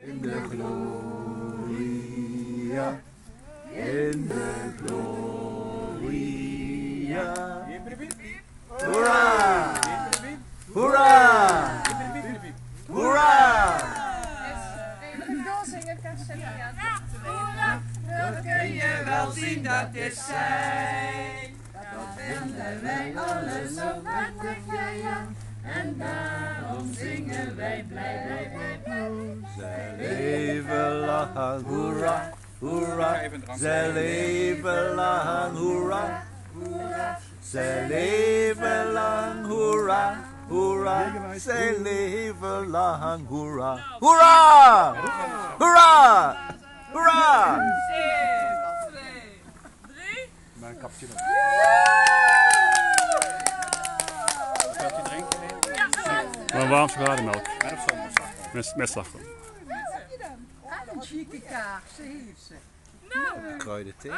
In de gloria, in de gloria. Hoera! Hoera! Hoera! Even doorzingen, Castelia. Dat kun je wel zien, dat is zij. Dat vinden wij alle zo hartelijk, ja, ja. En daarom zingen wij blij, blij, blij, blij. Zij leven lang, hoera, hoera. Zij leven lang, hoera, hoera. Zij leven lang, hoera, hoera. Zij leven lang, hoera, hoera, hoera, hoera. 1, 2, 3. Mijn kapje nog. Wilt u drinken? Maar waarom chocolademelk? Met of zonder slagroom? Met slagroom. Wat heb je dan? Een chique kaars, ze heeft ze. Kruidenthee.